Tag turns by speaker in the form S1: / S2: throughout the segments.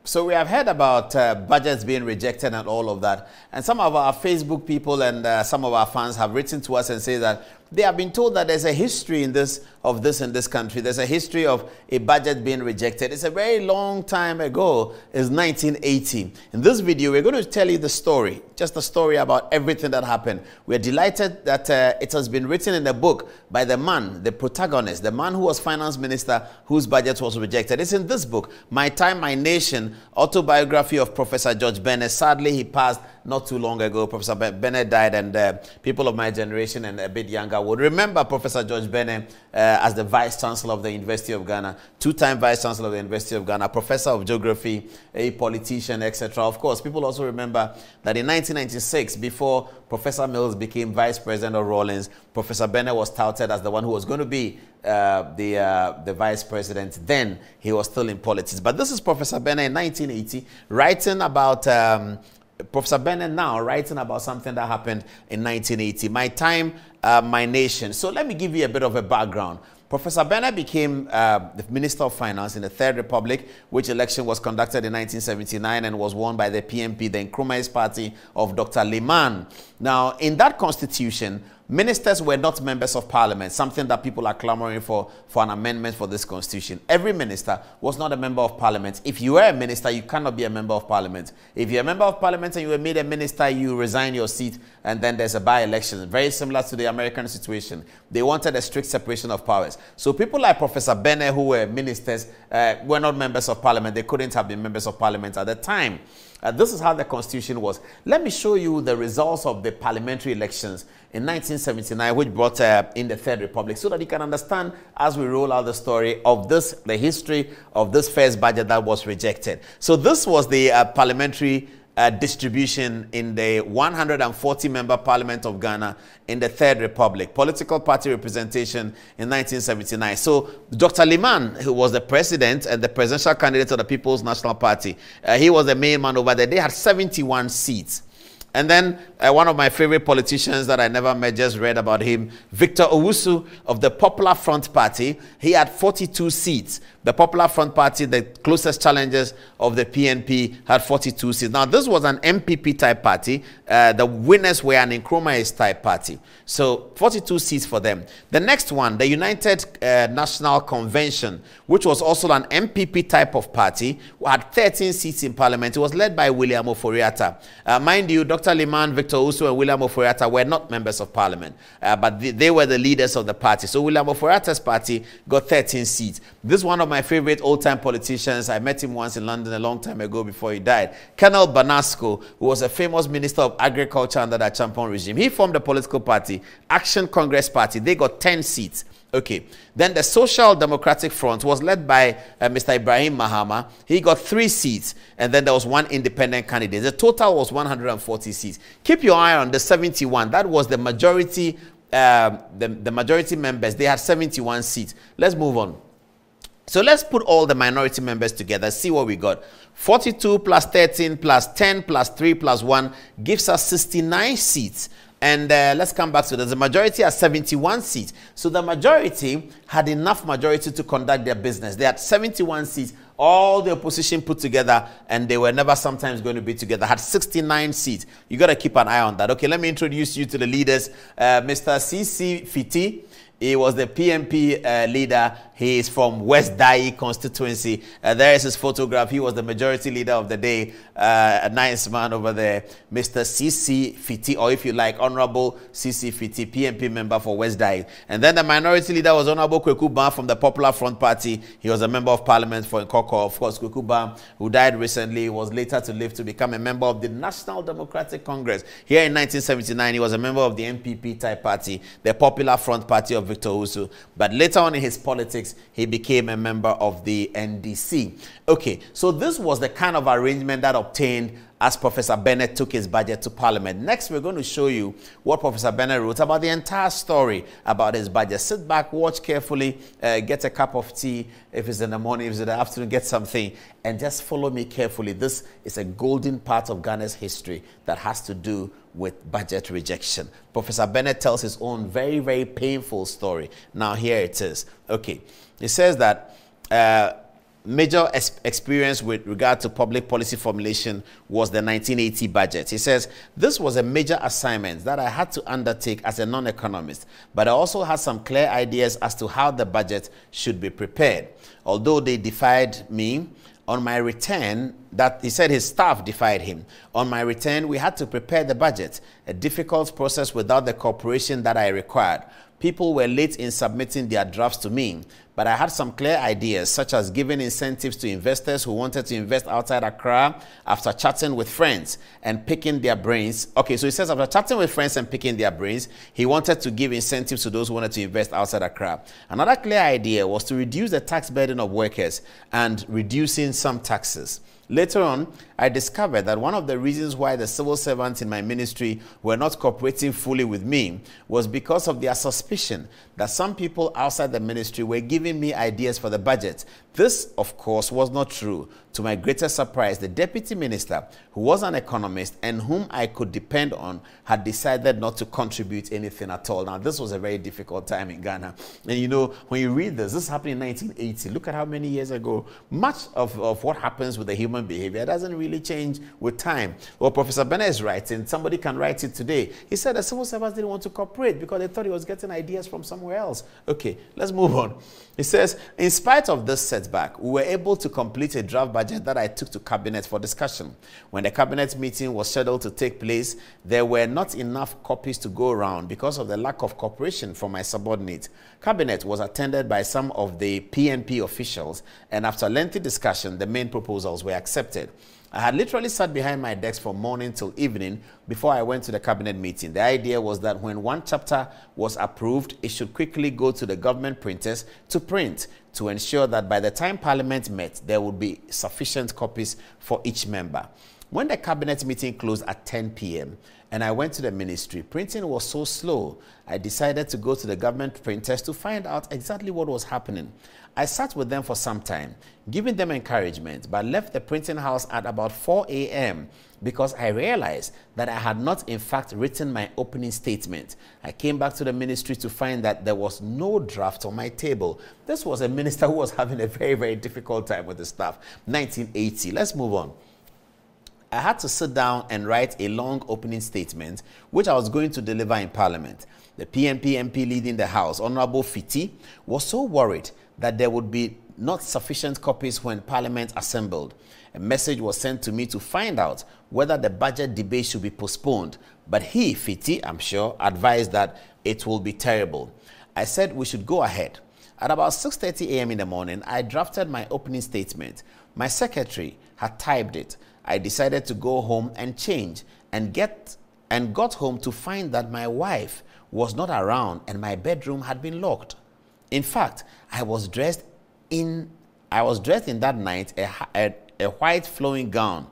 S1: So we have heard about budgets being rejected and all of that. And some of our Facebook people and some of our fans have written to us and say that they have been told that there's a history in this in this country. There's a history of a budget being rejected. It's a very long time ago. It's 1980. In this video, we're going to tell you the story, just the story about everything that happened. We're delighted that it has been written in a book by the man, the protagonist, the man who was finance minister, whose budget was rejected. It's in this book, My Time, My Nation, autobiography of Professor George Benneh. Sadly, he passed not too long ago. Professor Benneh died, and people of my generation and a bit younger would remember Professor George Benneh as the Vice Chancellor of the University of Ghana, two-time Vice Chancellor of the University of Ghana, Professor of Geography, a politician, etc. Of course, people also remember that in 1996, before Professor Mills became Vice President of Rawlings, Professor Benneh was touted as the one who was going to be the Vice President. Then he was still in politics. But this is Professor Benneh in 1980, writing about... Professor Benneh now writing about something that happened in 1980. My Time, My Nation. So let me give you a bit of a background. Professor Benneh became the Minister of Finance in the Third Republic, which election was conducted in 1979 and was won by the PNP, the Nkrumah's party of Dr. Liman. Now, in that constitution, ministers were not members of parliament, something that people are clamoring for an amendment for this constitution. Every minister was not a member of parliament. If you were a minister, you cannot be a member of parliament. If you're a member of parliament and you were made a minister, you resign your seat and then there's a by-election. Very similar to the American situation. They wanted a strict separation of powers. So people like Professor Benneh, who were ministers, were not members of parliament. They couldn't have been members of parliament at the time. This is how the constitution was. Let me show you the results of the parliamentary elections in 1979, which brought in the Third Republic, so that you can understand as we roll out the story of this, the history of this first budget that was rejected. So this was the parliamentary distribution in the 140-member Parliament of Ghana in the Third Republic. Political party representation in 1979. So Dr. Liman, who was the president and the presidential candidate of the People's National Party, he was the main man over there. They had 71 seats. And then one of my favorite politicians that I never met, just read about him, Victor Owusu of the Popular Front Party. He had 42 seats. The Popular Front Party, the closest challengers of the PNP, had 42 seats. Now, this was an MPP-type party. The winners were an Nkrumah-type party. So, 42 seats for them. The next one, the United National Convention, which was also an MPP type of party, had 13 seats in parliament. It was led by William Ofori Atta. Mind you, Dr. Liman, Victor Owusu, and William Ofori Atta were not members of parliament, but they were the leaders of the party. So, William Ofori Atta's party got 13 seats. This is one of my favorite old-time politicians. I met him once in London a long time ago before he died. Colonel Banasco, who was a famous minister of agriculture under that Champon regime. He formed a political party, Action Congress Party. They got 10 seats. Okay. Then the Social Democratic Front was led by Mr. Ibrahim Mahama. He got 3 seats. And then there was 1 independent candidate. The total was 140 seats. Keep your eye on the 71. That was the majority, the majority members. They had 71 seats. Let's move on. So let's put all the minority members together, see what we got. 42 plus 13 plus 10 plus 3 plus 1 gives us 69 seats. And let's come back to this. The majority has 71 seats. So the majority had enough majority to conduct their business. They had 71 seats, all the opposition put together, and they were never sometimes going to be together. Had 69 seats. You got to keep an eye on that. Okay, let me introduce you to the leaders. Mr. C.C. Fiti. He was the PNP leader. He is from West Dai constituency. There is his photograph. He was the majority leader of the day. A nice man over there, Mr. C.C. Fiti, or if you like, Honorable C.C. Fiti, PNP member for West Dai. And then the minority leader was Honorable Kweku Bam from the Popular Front Party. He was a member of parliament for Nkoko. Of course, Kweku Bam, who died recently, was later to live to become a member of the National Democratic Congress. Here in 1979, he was a member of the MPP-type party, the Popular Front Party of Victor Owusu. But later on in his politics, he became a member of the NDC. Okay, so this was the kind of arrangement that obtained as Professor Benneh took his budget to Parliament. Next, we're going to show you what Professor Benneh wrote about the entire story about his budget. Sit back, watch carefully, get a cup of tea. If it's in the morning, if it's in the afternoon, get something, and just follow me carefully. This is a golden part of Ghana's history that has to do with budget rejection. Professor Benneh tells his own very, very painful story. Now, here it is. Okay. It says that major experience with regard to public policy formulation was the 1980 budget. He says, this was a major assignment that I had to undertake as a non-economist, but I also had some clear ideas as to how the budget should be prepared. Although they defied me, on my return, that he said his staff defied him. On my return, we had to prepare the budget, a difficult process without the cooperation that I required. People were late in submitting their drafts to me, but I had some clear ideas, such as giving incentives to investors who wanted to invest outside Accra after chatting with friends and picking their brains. Okay, so he says after chatting with friends and picking their brains, he wanted to give incentives to those who wanted to invest outside Accra. Another clear idea was to reduce the tax burden of workers and reducing some taxes. Later on, I discovered that one of the reasons why the civil servants in my ministry were not cooperating fully with me was because of their suspicion that some people outside the ministry were giving me ideas for the budget. This, of course, was not true. To my greatest surprise, the deputy minister, who was an economist and whom I could depend on, had decided not to contribute anything at all. Now, this was a very difficult time in Ghana. And you know, when you read this happened in 1980. Look at how many years ago. Much of what happens with the human behavior doesn't really change with time. Well, Professor Benneh is writing, somebody can write it today. He said the civil servants didn't want to cooperate because they thought he was getting ideas from somewhere else. Okay, let's move on. He says, in spite of this setback, we were able to complete a draft budget that I took to cabinet for discussion. When the cabinet meeting was scheduled to take place, there were not enough copies to go around because of the lack of cooperation from my subordinates. Cabinet was attended by some of the PNP officials, and after lengthy discussion, the main proposals were accepted. I had literally sat behind my desk from morning till evening before I went to the cabinet meeting. The idea was that when one chapter was approved, it should quickly go to the government printers to print, to ensure that by the time Parliament met, there would be sufficient copies for each member. When the cabinet meeting closed at 10 p.m. and I went to the ministry, printing was so slow, I decided to go to the government printers to find out exactly what was happening. I sat with them for some time, giving them encouragement, but left the printing house at about 4 a.m. because I realized that I had not in fact written my opening statement. I came back to the ministry to find that there was no draft on my table. This was a minister who was having a very, very difficult time with the staff. 1980. Let's move on. I had to sit down and write a long opening statement, which I was going to deliver in Parliament. The PNP MP leading the House, Honorable Fiti, was so worried that there would be not sufficient copies when Parliament assembled. A message was sent to me to find out whether the budget debate should be postponed, but he, Fiti, I'm sure, advised that it will be terrible. I said we should go ahead. At about 6:30 a.m. in the morning, I drafted my opening statement. My secretary had typed it. I decided to go home and change and got home to find that my wife was not around and my bedroom had been locked. In fact, I was dressed in that night a white flowing gown.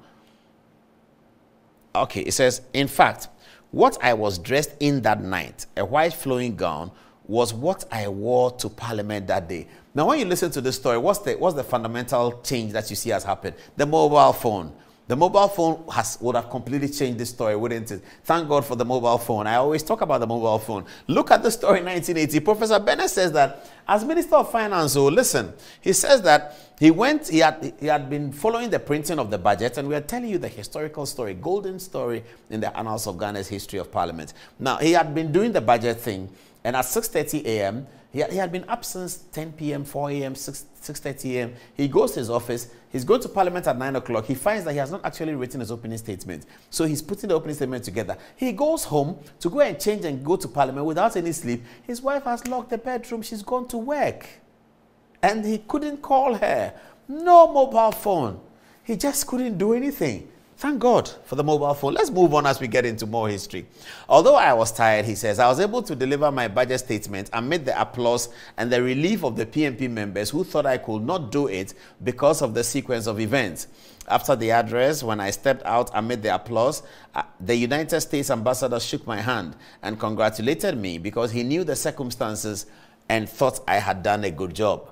S1: Okay, it says, in fact, what I was dressed in that night, a white flowing gown, was what I wore to Parliament that day. Now, when you listen to this story, what's the fundamental change that you see has happened? The mobile phone. The mobile phone would have completely changed this story, wouldn't it? Thank God for the mobile phone. I always talk about the mobile phone. Look at the story in 1980. Professor Benneh says that as Minister of Finance, listen, he says that he had been following the printing of the budget, and we are telling you the historical story, golden story in the annals of Ghana's history of Parliament. Now, he had been doing the budget thing, and at 6:30 a.m., he had been up since 10 p.m., 4 a.m., 6:30 a.m. He goes to his office. He's going to Parliament at 9 o'clock. He finds that he has not actually written his opening statement. So he's putting the opening statement together. He goes home to go and change and go to Parliament without any sleep. His wife has locked the bedroom. She's gone to work. And he couldn't call her. No mobile phone. He just couldn't do anything. Thank God for the mobile phone. Let's move on as we get into more history. Although I was tired, he says, I was able to deliver my budget statement amid the applause and the relief of the PNP members who thought I could not do it because of the sequence of events. After the address, when I stepped out amid the applause, the United States ambassador shook my hand and congratulated me because he knew the circumstances and thought I had done a good job.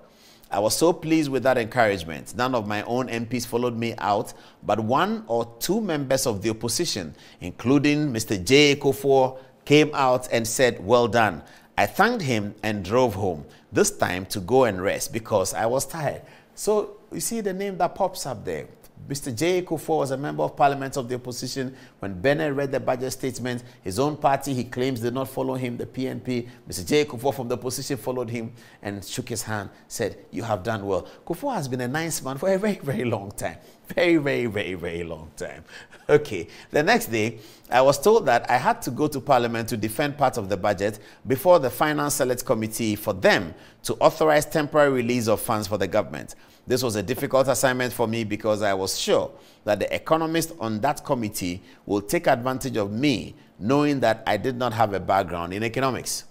S1: I was so pleased with that encouragement. None of my own MPs followed me out, but one or two members of the opposition, including Mr. JA Kuffour, came out and said, well done. I thanked him and drove home, this time to go and rest because I was tired. So you see the name that pops up there. Mr. JA Kuffour was a member of parliament of the opposition. When Benneh read the budget statement, his own party, he claims, did not follow him, the PNP. Mr. JA Kuffour from the opposition followed him and shook his hand, said, you have done well. Kuffour has been a nice man for a very, very long time. Very, very, very, very long time. Okay. The next day, I was told that I had to go to parliament to defend part of the budget before the Finance Select Committee for them to authorize temporary release of funds for the government. This was a difficult assignment for me because I was sure that the economists on that committee will take advantage of me, knowing that I did not have a background in economics.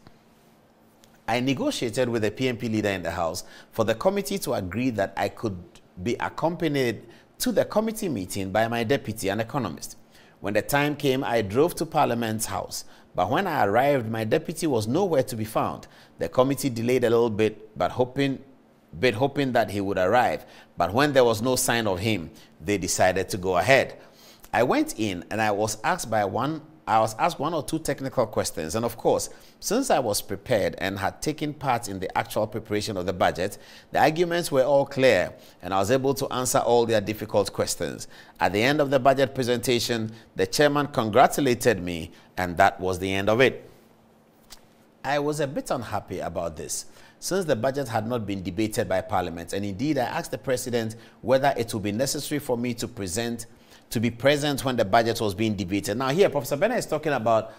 S1: I negotiated with the PNP leader in the House for the committee to agree that I could be accompanied to the committee meeting by my deputy, an economist. When the time came, I drove to Parliament's house, but when I arrived, my deputy was nowhere to be found. The committee delayed a little bit, but hoping that he would arrive. But when there was no sign of him, they decided to go ahead. I went in and I was asked one or two technical questions. And of course, since I was prepared and had taken part in the actual preparation of the budget, the arguments were all clear and I was able to answer all their difficult questions. At the end of the budget presentation, the chairman congratulated me and that was the end of it. I was a bit unhappy about this, since the budget had not been debated by Parliament, and indeed I asked the President whether it would be necessary for me to be present when the budget was being debated. Now here, Professor Benneh is talking about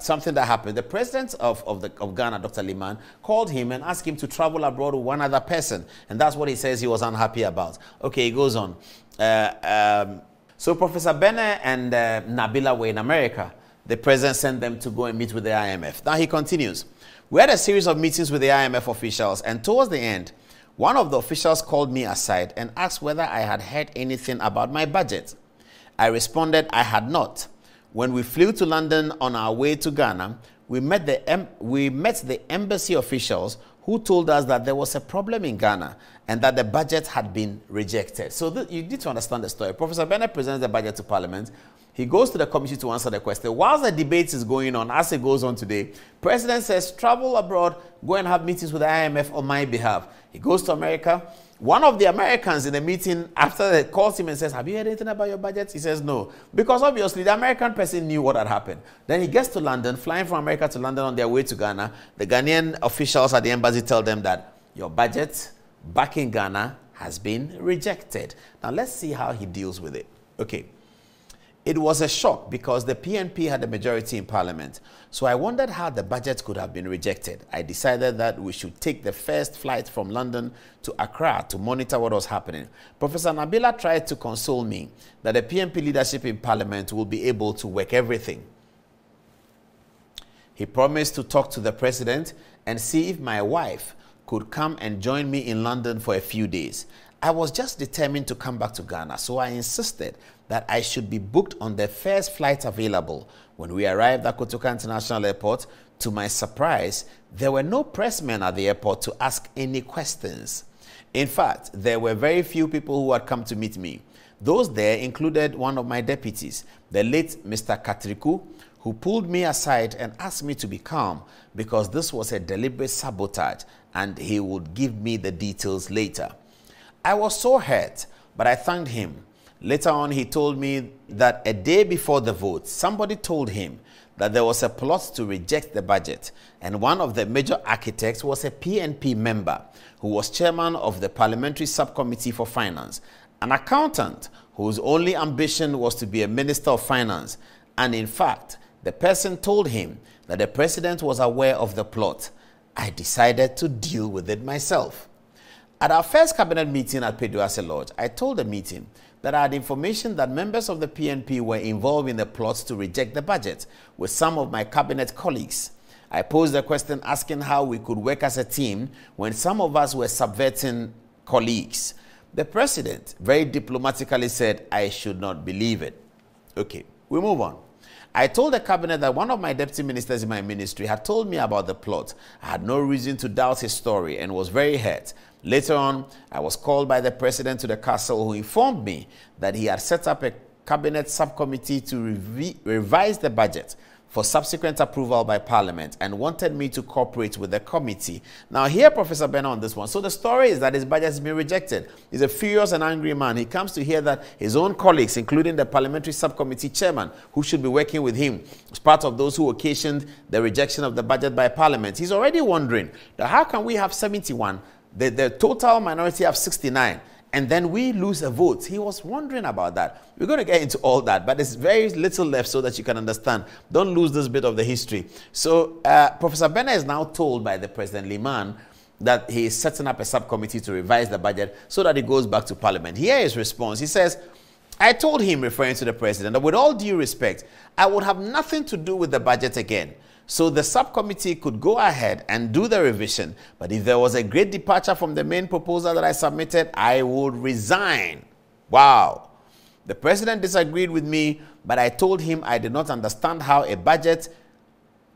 S1: something that happened. The President of Ghana, Dr. Liman, called him and asked him to travel abroad with one other person, and that's what he says he was unhappy about. Okay, he goes on. So Professor Benneh and Nabila were in America. The President sent them to go and meet with the IMF. Now he continues. We had a series of meetings with the IMF officials, and towards the end, one of the officials called me aside and asked whether I had heard anything about my budget. I responded I had not. When we flew to London on our way to Ghana, we met the embassy officials who told us that there was a problem in Ghana and that the budget had been rejected. So you need to understand the story. Professor Benneh presents the budget to Parliament. He goes to the committee to answer the question. Whilst the debate is going on, as it goes on today, President says, travel abroad, go and have meetings with the IMF on my behalf. He goes to America. One of the Americans in the meeting after that calls him and says, have you heard anything about your budget? He says no, because obviously the American person knew what had happened. Then he gets to London, flying from America to London on their way to Ghana. The Ghanaian officials at the embassy tell them that your budget back in Ghana has been rejected. Now let's see how he deals with it. Okay. It was a shock because the PNP had a majority in Parliament. So I wondered how the budget could have been rejected. I decided that we should take the first flight from London to Accra to monitor what was happening. Professor Nabila tried to console me that the PNP leadership in Parliament will be able to work everything. He promised to talk to the President and see if my wife could come and join me in London for a few days. I was just determined to come back to Ghana, so I insisted that I should be booked on the first flight available. When we arrived at Kotoka International Airport, to my surprise, there were no pressmen at the airport to ask any questions. In fact, there were very few people who had come to meet me. Those there included one of my deputies, the late Mr. Katriku, who pulled me aside and asked me to be calm because this was a deliberate sabotage and he would give me the details later. I was so hurt, but I thanked him. Later on, he told me that a day before the vote, somebody told him that there was a plot to reject the budget, and one of the major architects was a PNP member who was chairman of the Parliamentary Subcommittee for Finance, an accountant whose only ambition was to be a Minister of Finance. And in fact, the person told him that the President was aware of the plot. I decided to deal with it myself. At our first cabinet meeting at Peduase Lodge, I told the meeting that I had information that members of the PNP were involved in the plots to reject the budget with some of my cabinet colleagues. I posed a question asking how we could work as a team when some of us were subverting colleagues. The President very diplomatically said I should not believe it. Okay, we move on. I told the cabinet that one of my deputy ministers in my ministry had told me about the plot. I had no reason to doubt his story and was very hurt. Later on, I was called by the President to the castle, who informed me that he had set up a cabinet subcommittee to revise the budget. for subsequent approval by Parliament and wanted me to cooperate with the committee. Now, hear Professor Benneh on this one. So the story is that his budget has been rejected. He's a furious and angry man. He comes to hear that his own colleagues, including the parliamentary subcommittee chairman, who should be working with him, is part of those who occasioned the rejection of the budget by Parliament. He's already wondering, how can we have 71, the total minority have 69, and then we lose a vote? He was wondering about that. We're going to get into all that, but there's very little left so that you can understand. Don't lose this bit of the history. So Professor Benneh is now told by the President Liman that he is setting up a subcommittee to revise the budget so that it goes back to Parliament. Here is his response. He says, I told him, referring to the President, that with all due respect, I would have nothing to do with the budget again. So the subcommittee could go ahead and do the revision. But if there was a great departure from the main proposal that I submitted, I would resign. Wow. The President disagreed with me, but I told him I did not understand how a budget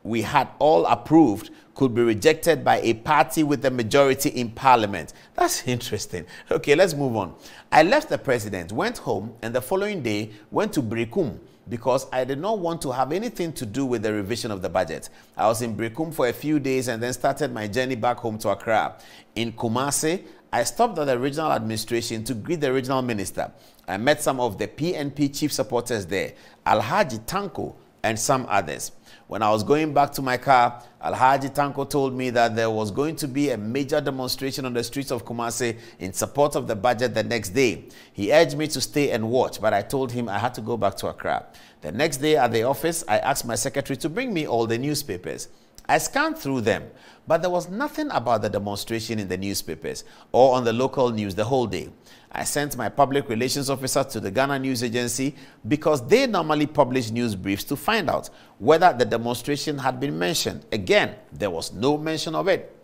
S1: we had all approved could be rejected by a party with a majority in Parliament. That's interesting. Okay, let's move on. I left the President, went home, and the following day went to Brekum, because I did not want to have anything to do with the revision of the budget. I was in Brekum for a few days and then started my journey back home to Accra. In Kumasi, I stopped at the regional administration to greet the regional minister. I met some of the PNP chief supporters there, Alhaji Tanko and some others. When I was going back to my car, Alhaji Tanko told me that there was going to be a major demonstration on the streets of Kumasi in support of the budget the next day. He urged me to stay and watch, but I told him I had to go back to Accra. The next day at the office, I asked my secretary to bring me all the newspapers. I scanned through them, but there was nothing about the demonstration in the newspapers or on the local news the whole day. I sent my public relations officer to the Ghana News Agency because they normally publish news briefs to find out whether the demonstration had been mentioned. Again, there was no mention of it.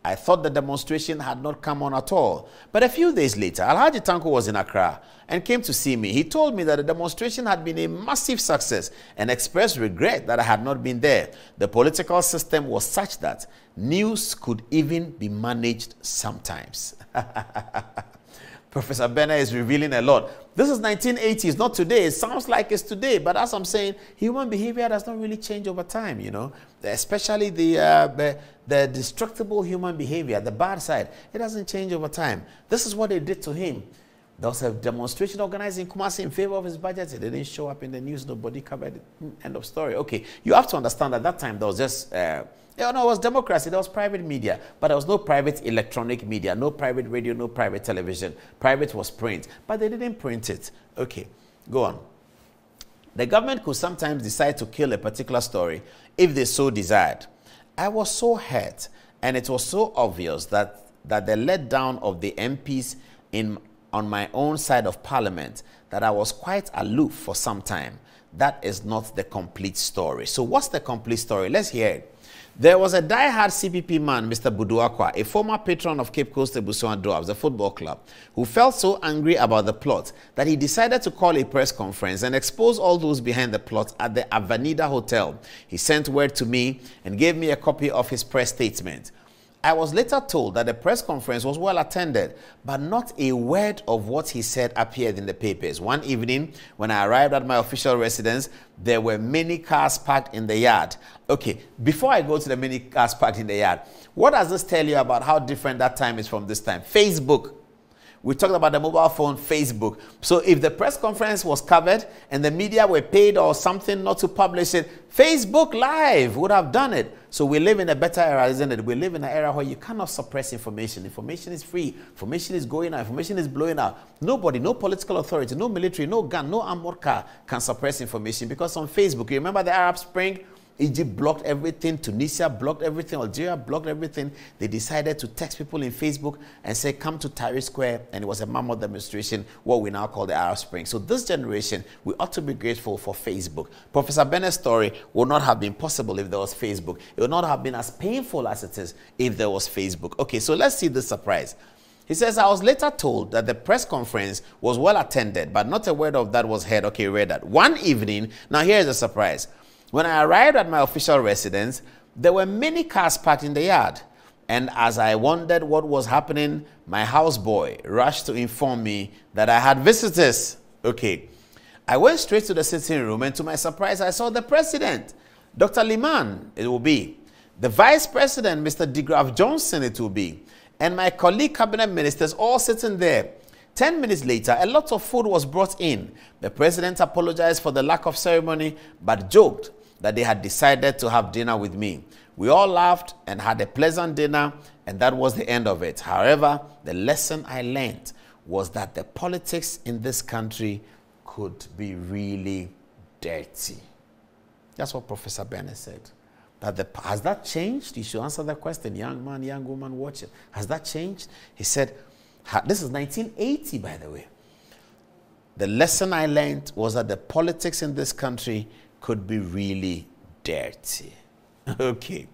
S1: I thought the demonstration had not come on at all. But a few days later, Alhaji Tanko was in Accra and came to see me. He told me that the demonstration had been a massive success and expressed regret that I had not been there. The political system was such that news could even be managed sometimes. Professor Benneh is revealing a lot. This is 1980s, not today. It sounds like it's today, but as I'm saying, human behavior does not really change over time, you know, especially the destructible human behavior, the bad side. It doesn't change over time. This is what they did to him. There was a demonstration organized in Kumasi in favor of his budget. It didn't show up in the news. Nobody covered it. End of story. Okay, you have to understand that that time there was just... it was democracy. There was private media, but there was no private electronic media, no private radio, no private television. Private was print, but they didn't print it. Okay, go on. The government could sometimes decide to kill a particular story if they so desired. I was so hurt, and it was so obvious that the letdown of the MPs on my own side of Parliament that I was quite aloof for some time. That is not the complete story. So what's the complete story? Let's hear it. There was a die-hard CPP man, Mr. Buduakwa, a former patron of Cape Coast Ebusuan Dwarfs, the football club, who felt so angry about the plot that he decided to call a press conference and expose all those behind the plot at the Avenida Hotel. He sent word to me and gave me a copy of his press statement. I was later told that the press conference was well attended, but not a word of what he said appeared in the papers. One evening, when I arrived at my official residence, there were many cars parked in the yard. Okay, before I go to the many cars parked in the yard, what does this tell you about how different that time is from this time? Facebook. We talked about the mobile phone, Facebook. So if the press conference was covered and the media were paid or something not to publish it, Facebook Live would have done it. So we live in a better era, isn't it? We live in an era where you cannot suppress information. Information is free. Information is going out. Information is blowing out. Nobody, no political authority, no military, no gun, no armored car can suppress information, because on Facebook, you remember the Arab Spring? Egypt blocked everything, Tunisia blocked everything, Algeria blocked everything. They decided to text people in Facebook and say, come to Tahrir Square, and it was a mammoth demonstration, what we now call the Arab Spring. So this generation, we ought to be grateful for Facebook. Professor Benneh's story would not have been possible if there was Facebook. It would not have been as painful as it is if there was Facebook. Okay, so let's see this surprise. He says, I was later told that the press conference was well attended, but not a word of that was heard. Okay, read that. One evening, now here's a surprise. When I arrived at my official residence, there were many cars parked in the yard. And as I wondered what was happening, my houseboy rushed to inform me that I had visitors. Okay. I went straight to the sitting room, and to my surprise, I saw the president. Dr. Liman, it will be. The Vice President, Mr. DeGraff Johnson, it will be. And my colleague cabinet ministers all sitting there. 10 minutes later, a lot of food was brought in. The president apologized for the lack of ceremony, but joked that they had decided to have dinner with me. We all laughed and had a pleasant dinner, and that was the end of it. However, the lesson I learned was that the politics in this country could be really dirty. That's what Professor Benneh said. Has that changed? You should answer that question. Young man, young woman, watch it. Has that changed? He said, this is 1980, by the way. The lesson I learned was that the politics in this country could be really dirty. Okay.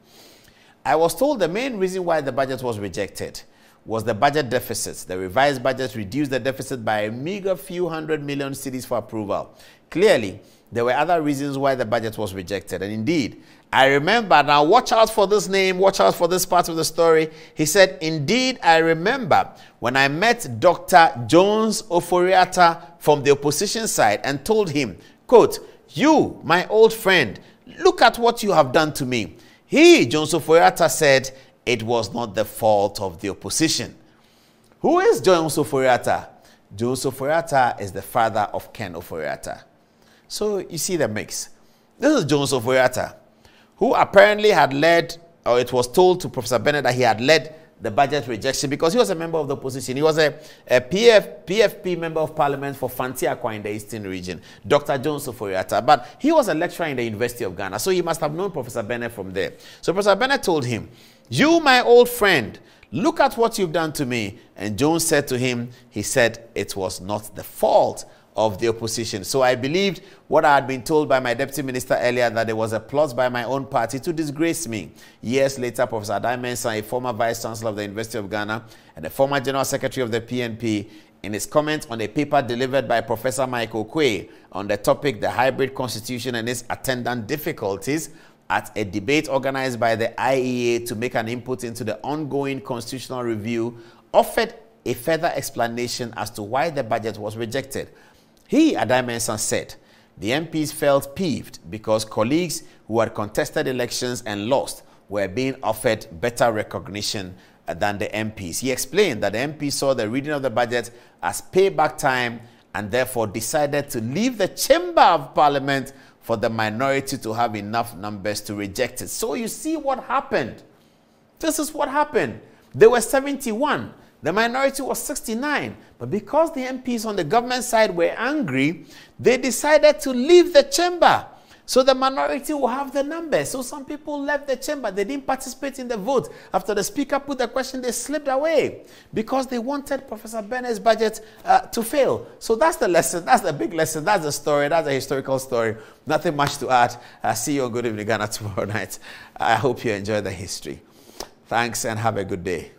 S1: I was told the main reason why the budget was rejected was the budget deficits. The revised budget reduced the deficit by a meager few hundred million cedis for approval. Clearly, there were other reasons why the budget was rejected. And indeed, I remember, now watch out for this name, watch out for this part of the story. He said, indeed, I remember when I met Dr. Jones Ofori Atta from the opposition side and told him, quote, you, my old friend, look at what you have done to me. He, Jones Ofori Atta, said it was not the fault of the opposition. Who is Jones Ofori Atta? Jones Ofori Atta is the father of Ken Ofori Atta. So you see the mix. This is Jones Ofori Atta, who apparently had led, or it was told to Professor Benneh that he had led the budget rejection because he was a member of the opposition. He was a PFP member of parliament for Fanti Akwa in the Eastern region, Dr. Jones Ofori Atta. But he was a lecturer in the University of Ghana, so he must have known Professor Benneh from there. So Professor Benneh told him, you, my old friend, look at what you've done to me. And Jones said to him, he said it was not the fault of the opposition. So I believed what I had been told by my deputy minister earlier, that there was a plot by my own party to disgrace me. Years later, Professor Adom-Otchere, a former vice chancellor of the University of Ghana and a former general secretary of the PNP, in his comments on a paper delivered by Professor Michael Quay on the topic, the hybrid constitution and its attendant difficulties, at a debate organized by the IEA to make an input into the ongoing constitutional review, offered a further explanation as to why the budget was rejected. He, Adom-Otchere, said the MPs felt peeved because colleagues who had contested elections and lost were being offered better recognition than the MPs. He explained that the MPs saw the reading of the budget as payback time and therefore decided to leave the chamber of parliament for the minority to have enough numbers to reject it. So you see what happened. This is what happened. There were 71. The minority was 69. But because the MPs on the government side were angry, they decided to leave the chamber. So the minority will have the numbers. So some people left the chamber. They didn't participate in the vote. After the speaker put the question, they slipped away because they wanted Professor Benneh's budget to fail. So that's the lesson. That's the big lesson. That's the story. That's a historical story. Nothing much to add. See you on Good Evening Ghana tomorrow night. I hope you enjoy the history. Thanks and have a good day.